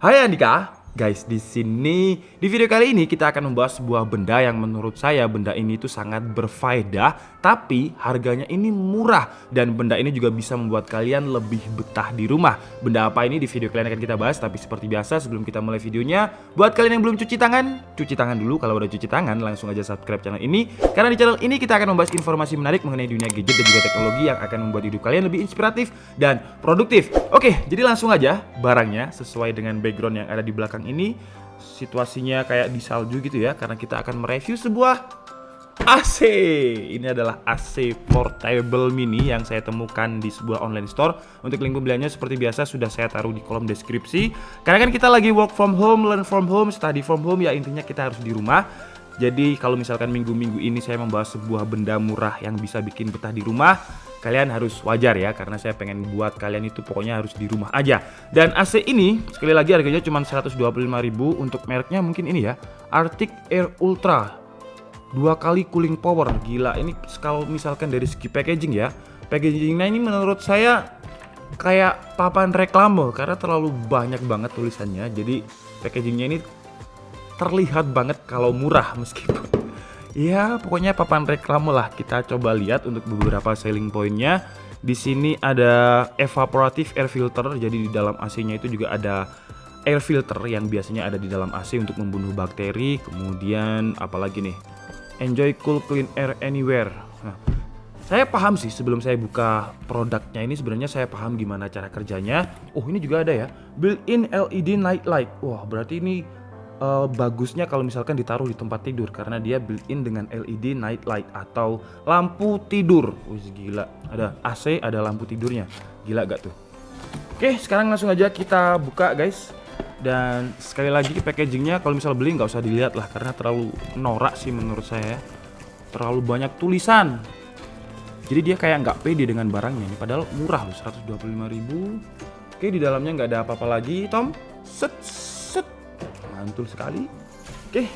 Hai Andika, guys, di video kali ini kita akan membahas sebuah benda yang menurut saya benda ini itu sangat berfaedah, tapi harganya ini murah dan benda ini juga bisa membuat kalian lebih betah di rumah. Benda apa ini di video kalian akan kita bahas, tapi seperti biasa sebelum kita mulai videonya, buat kalian yang belum cuci tangan dulu. Kalau udah cuci tangan langsung aja subscribe channel ini, karena di channel ini kita akan membahas informasi menarik mengenai dunia gadget dan juga teknologi yang akan membuat hidup kalian lebih inspiratif dan produktif. Oke, jadi langsung aja barangnya sesuai dengan background yang ada di belakang ini. Situasinya kayak di salju gitu ya, karena kita akan mereview sebuah AC. Ini adalah AC portable mini yang saya temukan di sebuah online store. Untuk link pembeliannya seperti biasa sudah saya taruh di kolom deskripsi. Karena kan kita lagi work from home, learn from home, study from home, ya intinya kita harus di rumah. Jadi kalau misalkan minggu-minggu ini saya membahas sebuah benda murah yang bisa bikin betah di rumah, kalian harus wajar ya, karena saya pengen buat kalian itu pokoknya harus di rumah aja. Dan AC ini sekali lagi harganya cuma 125.000 untuk mereknya mungkin ini ya, Arctic Air Ultra 2 kali cooling power. Gila, ini kalau misalkan dari segi packaging ya, packagingnya ini menurut saya kayak papan reklame karena terlalu banyak banget tulisannya. Jadi packagingnya ini terlihat banget kalau murah meskipun ya pokoknya papan reklame lah. Kita coba lihat untuk beberapa selling pointnya. Di sini ada evaporative air filter, jadi di dalam AC-nya itu juga ada air filter yang biasanya ada di dalam AC untuk membunuh bakteri. Kemudian apalagi nih, enjoy cool clean air anywhere. Nah, saya paham sih sebelum saya buka produknya ini, sebenarnya saya paham gimana cara kerjanya. Oh, ini juga ada ya, built-in LED night light. Wah, berarti ini bagusnya kalau misalkan ditaruh di tempat tidur karena dia built-in dengan LED night light atau lampu tidur. Wih, gila, ada AC, ada lampu tidurnya. Gila gak tuh? Oke, sekarang langsung aja kita buka guys. Dan sekali lagi packagingnya kalau misal beli nggak usah dilihat lah, karena terlalu norak sih menurut saya. Terlalu banyak tulisan. Jadi dia kayak nggak pede dengan barangnya ini, padahal murah loh, 125.000. Oke, di dalamnya nggak ada apa-apa lagi, Tom. Set. Mantul sekali. Oke.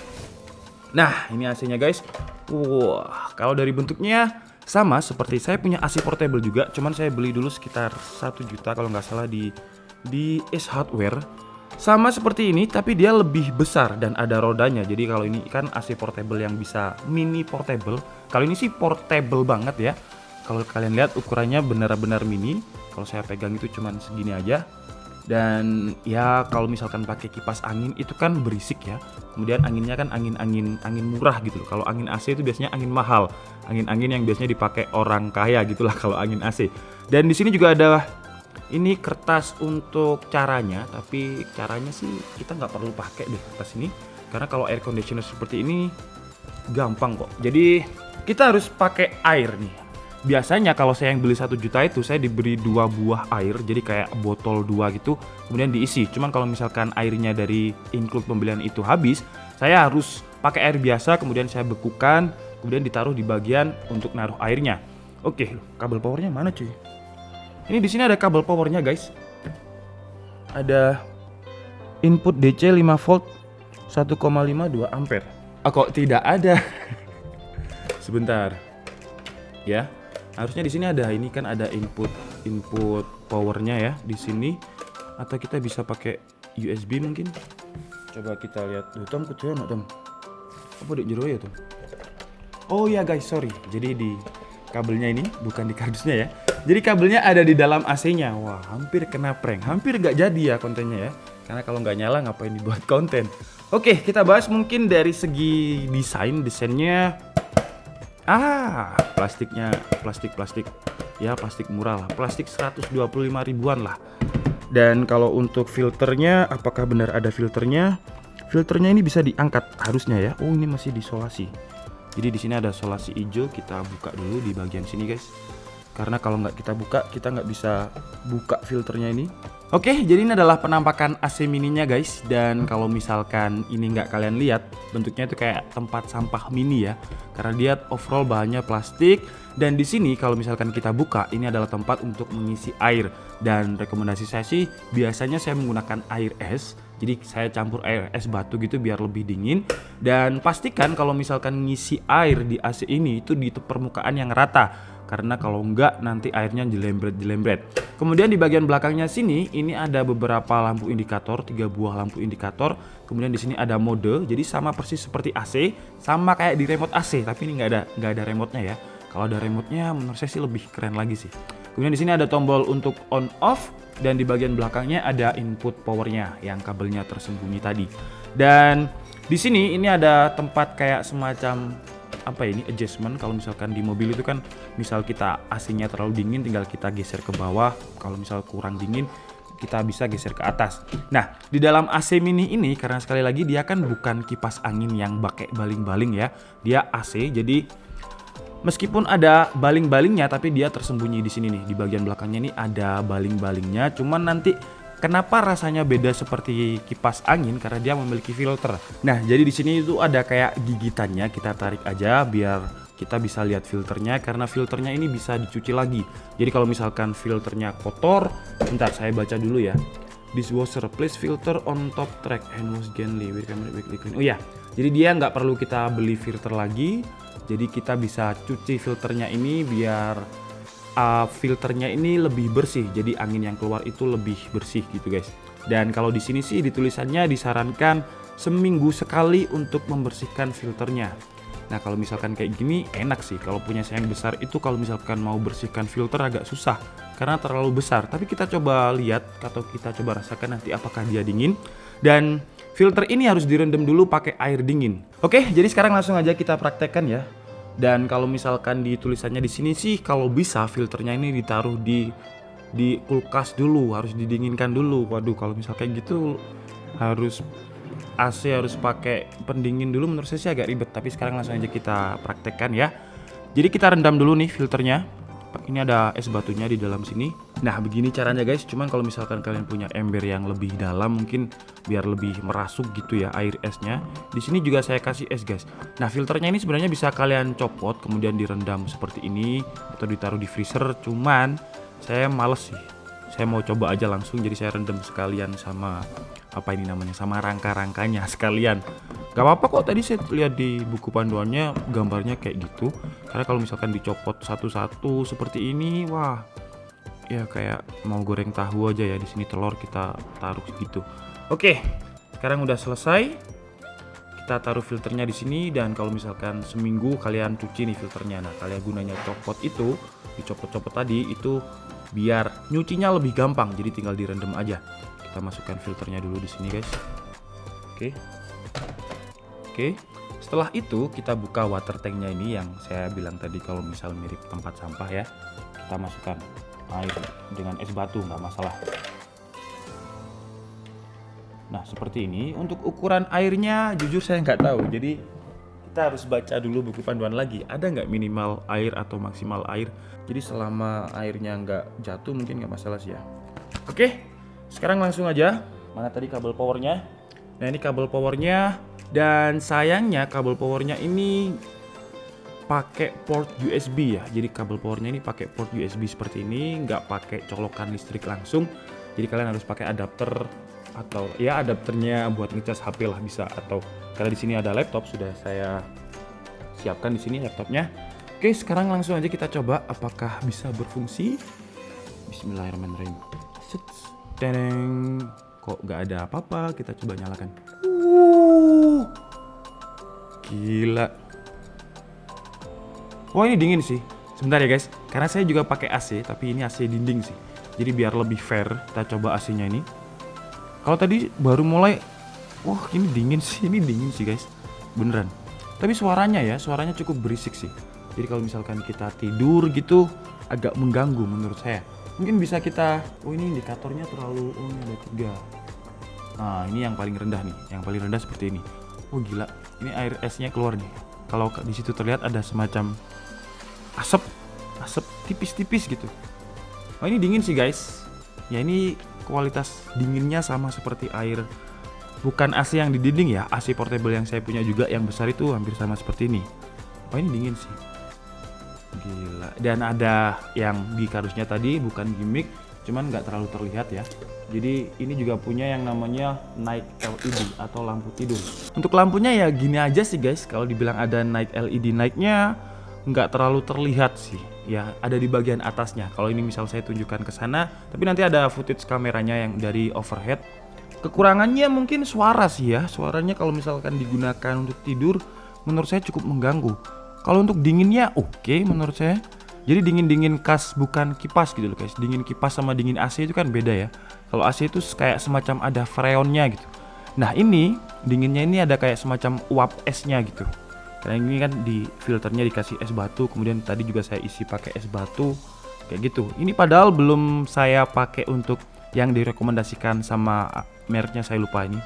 Nah, ini AC-nya guys. Wah, kalau dari bentuknya sama seperti saya punya AC portable juga, cuman saya beli dulu sekitar 1 juta kalau nggak salah di Ace Hardware. Sama seperti ini, tapi dia lebih besar dan ada rodanya. Jadi kalau ini kan AC portable yang bisa mini portable. Kalau ini sih portable banget ya. Kalau kalian lihat ukurannya benar-benar mini. Kalau saya pegang itu cuman segini aja. Dan ya kalau misalkan pakai kipas angin itu kan berisik ya. Kemudian anginnya kan angin murah gitu loh. Kalau angin AC itu biasanya angin mahal. Angin-angin yang biasanya dipakai orang kaya gitulah kalau angin AC. Dan di sini juga ada ini kertas untuk caranya, tapi caranya sih kita nggak perlu pakai deh kertas ini. Karena kalau air conditioner seperti ini gampang kok. Jadi kita harus pakai air nih. Biasanya kalau saya yang beli 1 juta itu saya diberi 2 buah air, jadi kayak botol 2 gitu, kemudian diisi. Cuman kalau misalkan airnya dari include pembelian itu habis, saya harus pakai air biasa, kemudian saya bekukan, kemudian ditaruh di bagian untuk naruh airnya. Oke, kabel powernya mana cuy? Ini di sini ada kabel powernya guys. Ada input DC 5 volt 1,52 ampere. Ah, kok tidak ada? Sebentar. Ya. Harusnya di sini ada, ini kan ada input powernya ya di sini, atau kita bisa pakai USB mungkin. Coba kita lihat. Tom kecil enggak, Tom? Apa di jero ya, Tom? Oh ya guys, sorry. Jadi di kabelnya ini bukan di kardusnya ya. Jadi kabelnya ada di dalam AC-nya. Wah, hampir kena prank. Hampir nggak jadi ya kontennya ya. Karena kalau nggak nyala ngapain dibuat konten. Oke, kita bahas mungkin dari segi desainnya. Plastiknya plastik ya, plastik murah lah, plastik 125 ribuan lah. Dan kalau untuk filternya, apakah benar ada filternya? Filternya ini bisa diangkat harusnya ya. Oh, ini masih disolasi. Jadi di sini ada solasi hijau. Kita buka dulu di bagian sini guys, karena kalau nggak kita buka, kita nggak bisa buka filternya ini. Oke, jadi ini adalah penampakan AC mininya guys. Dan kalau misalkan ini nggak kalian lihat, bentuknya itu kayak tempat sampah mini ya, karena dia overall bahannya plastik. Dan di sini kalau misalkan kita buka, ini adalah tempat untuk mengisi air. Dan rekomendasi saya sih biasanya saya menggunakan air es. Jadi saya campur air es batu gitu biar lebih dingin. Dan pastikan kalau misalkan ngisi air di AC ini itu di permukaan yang rata. karena kalau enggak nanti airnya jelembret. Kemudian di bagian belakangnya sini ini ada beberapa lampu indikator, 3 buah lampu indikator. Kemudian di sini ada mode, jadi sama persis seperti AC, sama kayak di remote AC, tapi ini nggak ada remote-nya ya. Kalau ada remote-nya menurut saya sih lebih keren lagi sih. Kemudian di sini ada tombol untuk on off, dan di bagian belakangnya ada input powernya yang kabelnya tersembunyi tadi. Dan di sini ini ada tempat kayak semacam apa ini, adjustment. Kalau misalkan di mobil itu kan misal kita AC-nya terlalu dingin tinggal kita geser ke bawah, kalau misal kurang dingin kita bisa geser ke atas. Nah, di dalam AC mini ini karena sekali lagi dia kan bukan kipas angin yang pakai baling-baling ya. Dia AC, jadi meskipun ada baling-balingnya tapi dia tersembunyi di sini nih. Di bagian belakangnya nih ada baling-balingnya. Cuman nanti kenapa rasanya beda seperti kipas angin? Karena dia memiliki filter. Nah, jadi di sini itu ada kayak gigitannya, kita tarik aja biar kita bisa lihat filternya, karena filternya ini bisa dicuci lagi. Jadi kalau misalkan filternya kotor, bentar saya baca dulu ya. Dishwasher, place filter on top track and wash gently with camera quickly clean. Oh ya, jadi dia nggak perlu kita beli filter lagi. Jadi kita bisa cuci filternya ini biar filternya ini lebih bersih. Jadi angin yang keluar itu lebih bersih gitu guys. Dan kalau di sini sih di tulisannya disarankan seminggu sekali untuk membersihkan filternya. Nah, kalau misalkan kayak gini enak sih. Kalau punya saya yang besar itu kalau misalkan mau bersihkan filter agak susah karena terlalu besar. Tapi kita coba lihat atau kita coba rasakan nanti apakah dia dingin. Dan filter ini harus direndam dulu pakai air dingin. Oke, jadi sekarang langsung aja kita praktekkan ya. Dan kalau misalkan di tulisannya di sini sih kalau bisa filternya ini ditaruh di kulkas dulu, harus didinginkan dulu. Waduh, kalau misal kayak gitu harus AC harus pakai pendingin dulu, menurut saya sih agak ribet. Tapi sekarang langsung aja kita praktekkan ya. Jadi kita rendam dulu nih filternya. Ini ada es batunya di dalam sini. Nah, begini caranya guys. Cuman kalau misalkan kalian punya ember yang lebih dalam, mungkin biar lebih merasuk gitu ya air esnya. Di sini juga saya kasih es guys. Nah, filternya ini sebenarnya bisa kalian copot kemudian direndam seperti ini atau ditaruh di freezer. Cuman saya males sih. Saya mau coba aja langsung, jadi saya rendam sekalian sama apa ini namanya, sama rangka-rangkanya sekalian. Gak apa-apa kok, tadi saya lihat di buku panduannya gambarnya kayak gitu. Karena kalau misalkan dicopot satu-satu seperti ini, wah, ya kayak mau goreng tahu aja ya. Di sini telur kita taruh gitu. Oke, sekarang udah selesai. Kita taruh filternya di sini, dan kalau misalkan seminggu kalian cuci nih filternya. Nah, kalian gunanya copot itu, dicopot-copot tadi itu biar nyucinya lebih gampang. Jadi tinggal direndam aja. Kita masukkan filternya dulu di sini guys. Oke. Setelah itu kita buka water tanknya ini yang saya bilang tadi kalau misal mirip tempat sampah ya. Kita masukkan air dengan es batu, nggak masalah. Nah, seperti ini. Untuk ukuran airnya jujur saya nggak tahu. Jadi kita harus baca dulu buku panduan lagi. Ada nggak minimal air atau maksimal air? Jadi selama airnya nggak jatuh mungkin nggak masalah sih ya. Oke, sekarang langsung aja. Mana tadi kabel powernya? Nah, ini kabel powernya. Dan sayangnya kabel powernya ini pakai port USB ya. Jadi kabel powernya ini pakai port USB seperti ini, nggak pakai colokan listrik langsung. Jadi kalian harus pakai adapter atau ya adapternya buat ngecas HP lah bisa, atau karena di sini ada laptop sudah saya siapkan di sini laptopnya. Oke, sekarang langsung aja kita coba apakah bisa berfungsi. Bismillahirrahmanirrahim. Tereng, kok nggak ada apa-apa? Kita coba nyalakan. Gila. Wah, ini dingin sih. Sebentar ya guys, karena saya juga pakai AC, tapi ini AC dinding sih. Jadi biar lebih fair, kita coba AC-nya ini. Kalau tadi baru mulai, wah ini dingin sih guys, beneran. Tapi suaranya cukup berisik sih. Jadi kalau misalkan kita tidur gitu, agak mengganggu menurut saya. Mungkin bisa kita, oh ini indikatornya terlalu, oh ini ada 3. Nah, ini yang paling rendah nih, yang paling rendah seperti ini. Oh gila, ini air esnya keluar nih. Kalau di situ terlihat ada semacam asap tipis-tipis gitu. Oh ini dingin sih guys. Ya ini kualitas dinginnya sama seperti air, bukan AC yang di dinding ya, AC portable yang saya punya juga yang besar itu hampir sama seperti ini. Oh ini dingin sih. Gila. Dan ada yang di kardusnya tadi bukan gimmick, cuman nggak terlalu terlihat ya. Jadi ini juga punya yang namanya night LED atau lampu tidur. Untuk lampunya ya gini aja sih guys. Kalau dibilang ada night LED, nightnya nggak terlalu terlihat sih. ya ada di bagian atasnya. Kalau ini misal saya tunjukkan ke sana, tapi nanti ada footage kameranya yang dari overhead. Kekurangannya mungkin suara sih ya. Suaranya kalau misalkan digunakan untuk tidur, menurut saya cukup mengganggu. Kalau untuk dinginnya oke menurut saya. Jadi dingin khas bukan kipas gitu loh guys. Dingin kipas sama dingin AC itu kan beda ya. Kalau AC itu kayak semacam ada freonnya gitu. Nah ini dinginnya ini ada kayak semacam uap esnya gitu. Karena ini kan di filternya dikasih es batu. Kemudian tadi juga saya isi pakai es batu kayak gitu. Ini padahal belum saya pakai untuk yang direkomendasikan sama mereknya, saya lupa ini.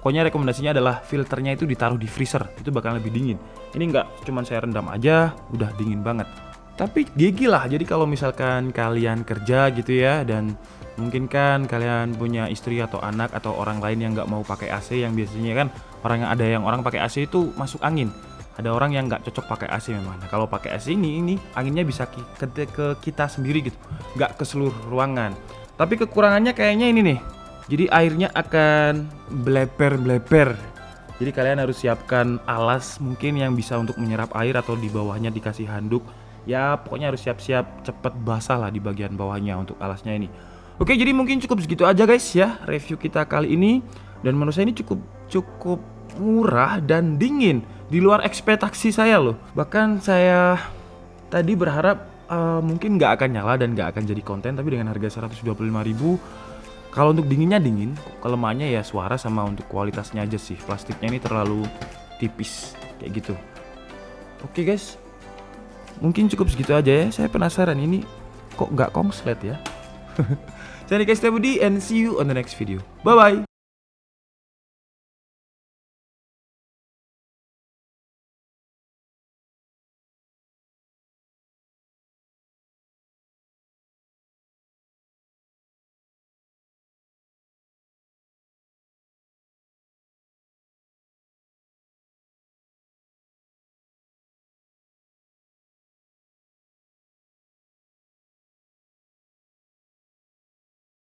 Pokoknya rekomendasinya adalah filternya itu ditaruh di freezer, itu bakal lebih dingin. Ini nggak cuman saya rendam aja udah dingin banget. Tapi gigi lah, jadi kalau misalkan kalian kerja gitu ya, dan mungkin kan kalian punya istri atau anak atau orang lain yang nggak mau pakai AC, yang biasanya kan orang pakai AC itu masuk angin. Ada orang yang nggak cocok pakai AC memang. Nah, kalau pakai AC ini anginnya bisa ke kita sendiri gitu, nggak ke seluruh ruangan. Tapi kekurangannya kayaknya ini nih. Jadi airnya akan bleber. Jadi kalian harus siapkan alas mungkin yang bisa untuk menyerap air, atau di bawahnya dikasih handuk. Ya pokoknya harus siap-siap cepet basah lah di bagian bawahnya untuk alasnya ini. Oke, jadi mungkin cukup segitu aja guys ya review kita kali ini. Dan menurut saya ini cukup murah dan dingin, di luar ekspektasi saya loh. Bahkan saya tadi berharap mungkin nggak akan nyala dan nggak akan jadi konten, tapi dengan harga 125.000, kalau untuk dinginnya dingin, kelemahannya ya suara sama untuk kualitasnya aja sih. Plastiknya ini terlalu tipis kayak gitu. Oke guys, mungkin cukup segitu aja ya. Saya penasaran ini kok nggak kongslet ya. Saya Nika Setiabudi and see you on the next video. Bye bye.